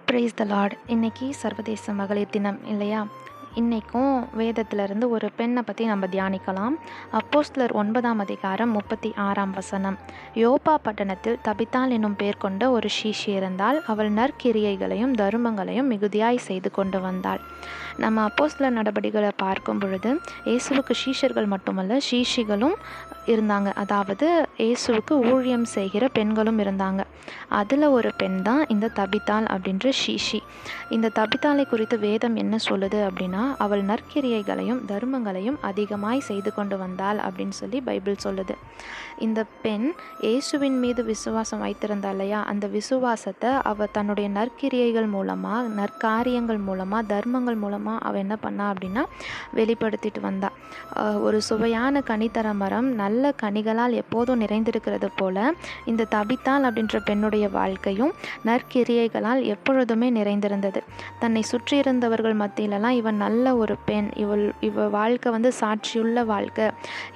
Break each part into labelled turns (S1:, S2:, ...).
S1: Price த Lord. இன்னைக்கு சர்வதேச மகளிர் தினம் இல்லையா? இன்றைக்கும் வேதத்திலிருந்து ஒரு பெண்ணை பற்றி நம்ம தியானிக்கலாம். அப்போஸ்தலர் 9ஆம் அதிகாரம் 36ஆம் வசனம். யோப்பா பட்டணத்தில் தபித்தாள் என்னும் பேர் கொண்ட ஒரு சீஷி இருந்தால், அவள் நற்கிரியைகளையும் தருமங்களையும் மிகுதியாய் செய்து கொண்டு வந்தாள். நம்ம அப்போஸ்தலர் நடபடிகளை பார்க்கும் பொழுது இயேசுவுக்கு சீஷர்கள் மட்டுமல்ல, சீஷிகளும் இருந்தாங்க. அதாவது இயேசுவுக்கு ஊழியம் செய்கிற பெண்களும் இருந்தாங்க. அதில் ஒரு பெண் தான் இந்த தபித்தாள் அப்படின்ற சீஷி. இந்த தபித்தாளை குறித்து வேதம் என்ன சொல்லுது அப்படின்னா, அவள் நற்கிரியைகளையும் தர்மங்களையும் அதிகமாய் செய்து கொண்டு வந்தாள் அப்படின்னு சொல்லி பைபிள் சொல்லுது. இந்த பெண் இயேசுவின் மீது விசுவாசம் வைத்திருந்தாள் இல்லையா? அந்த விசுவாசத்தை அவள் தன்னுடைய நற்கிரியைகள் மூலமாக, நற்காரியங்கள் மூலமாக, தர்மங்கள் மூலமாக அவள் என்ன பண்ணா அப்படின்னா வெளிப்படுத்திட்டு வந்தா. ஒரு சுவையான கனித்தர மரம் நல்ல கனிகளால் எப்போதும் நிறைந்திருக்கிறது போல இந்த தபித்தாள் அப்படின்ற பெண்ணுடைய வாழ்க்கையும் நற்கிரியைகளால் எப்பொழுதுமே நிறைந்திருந்தது. தன்னை சுற்றியிருந்தவர்கள் மத்தியிலலாம் இவன் நல்ல ஒரு பெண், இவ வாழ்க்கை சாட்சியுள்ள வாழ்க்கை,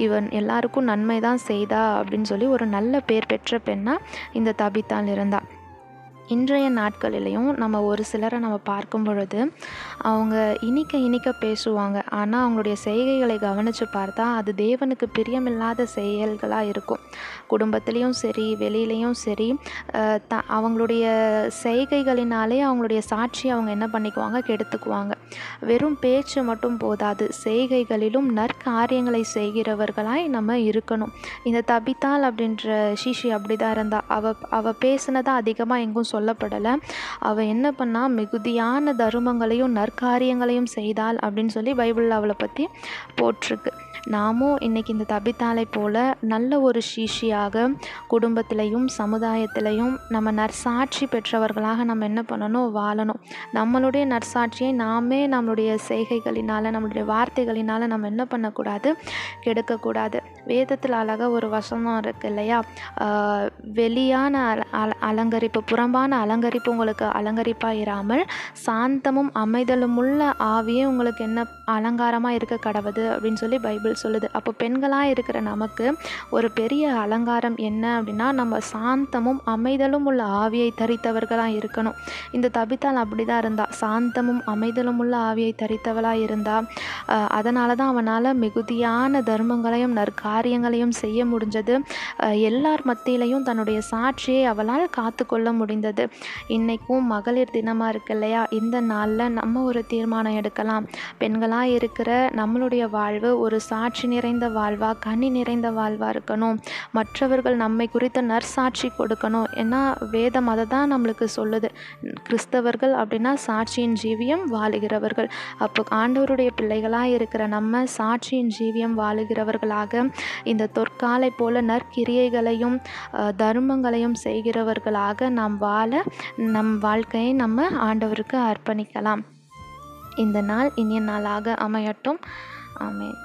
S1: இவன் எல்லாருக்கும் நன்மை தான் செய்தா அப்படின்னு சொல்லி ஒரு நல்ல பேர் பெற்ற பெண்ணா இந்த தபித்தாள் இருந்தா. இன்றைய நாட்களிலையும் நம்ம ஒரு சிலரை நம்ம பார்க்கும் பொழுது அவங்க இனிக்க பேசுவாங்க. ஆனால் அவங்களுடைய செய்கைகளை கவனித்து பார்த்தா அது தேவனுக்கு பிரியமில்லாத செயல்களாக இருக்கும். குடும்பத்துலேயும் சரி, வெளியிலையும் சரி, அவங்களுடைய செய்கைகளினாலே அவங்களுடைய சாட்சியை அவங்க என்ன பண்ணிக்குவாங்க, கெடுத்துக்குவாங்க. வெறும் பேச்சு மட்டும் போதாது, செய்கைகளிலும் நற்காரியங்களை செய்கிறவர்களாய் நம்ம இருக்கணும். இந்த தபித்தாள் அப்படின்ற சீஷி அப்படி தான் இருந்தா. அவ பேசினதா அதிகமாக எங்கும் சொல்லப்படலை. அவள் என்ன பண்ணா, மிகுதியான தருமங்களையும் நற்காரியங்களையும் செய்தாள் அப்படின்னு சொல்லி பைபிளில் அவளை பற்றி போட்டிருக்கு. நாமும் இன்னைக்கு இந்த தபித்தாளை போல நல்ல ஒரு சீஷியாக குடும்பத்திலையும் சமுதாயத்திலையும் நம்ம நற்சாட்சி பெற்றவர்களாக நம்ம என்ன பண்ணணும், வாழணும். நம்மளுடைய நற்சாட்சியை நாமே நம்மளுடைய செய்கைகளினால், நம்மளுடைய வார்த்தைகளினால் நம்ம என்ன பண்ணக்கூடாது, கெடுக்கக்கூடாது. வேதத்தில் அழகாக ஒரு வசனம் இருக்கு இல்லையா? வெளியான அலங்கரிப்பு, புறம்பான அலங்கரிப்பு உங்களுக்கு அலங்கரிப்பாக இராமல் சாந்தமும் அமைதலும் உள்ள ஆவியே உங்களுக்கு என்ன அலங்காரமாக இருக்க கடவுது அப்படின்னு சொல்லி பைபிள் சொல்லுது. அப்போ பெண்களாக இருக்கிற நமக்கு ஒரு பெரிய அலங்காரம் என்ன அப்படின்னா, நம்ம சாந்தமும் அமைதலும் உள்ள ஆவியை தரித்தவர்களாக இருக்கணும். இந்த தபித்தாள் அப்படி தான் இருந்தா, சாந்தமும் அமைதலும் உள்ள ஆவியை தரித்தவளாக இருந்தா. அதனால தான் அவனால் மிகுதியான தர்மங்களையும் நற்காரியங்களையும் செய்ய முடிஞ்சது. எல்லார் மத்தியிலையும் தன்னுடைய சாட்சியை அவளால் காத்து கொள்ள முடிந்தது. இன்றைக்கும் மகளிர் தினமாக இருக்கு இல்லையா? இந்த நாளில் நம்ம ஒரு தீர்மானம் எடுக்கலாம். பெண்களாக இருக்கிற நம்மளுடைய வாழ்வு ஒரு சாட்சி நிறைந்த வாழ்வா, கனி நிறைந்த வாழ்வா இருக்கணும். மற்றவர்கள் நம்மை குறித்த நற்சாட்சி கொடுக்கணும். ஏன்னா வேதம் அதை தான் நம்மளுக்கு சொல்லுது. கிறிஸ்தவர்கள் அப்படின்னா சாட்சியின் ஜீவியம் வாழுகிறவர்கள். அப்போ ஆண்டவருடைய பிள்ளைகளாக இருக்கிற நம்ம சாட்சியின் ஜீவியம் வாழுகிறவர்களாக இந்த தொற்காலை போல நற்கிரியைகளையும் தர்மங்களையும் செய்கிறவர்களாக நாம் வாழ நம் வாழ்க்கையை நம்ம ஆண்டவருக்கு அர்ப்பணிக்கலாம். இந்த நாள் இனிய நாளாக அமையட்டும். ஆமென்.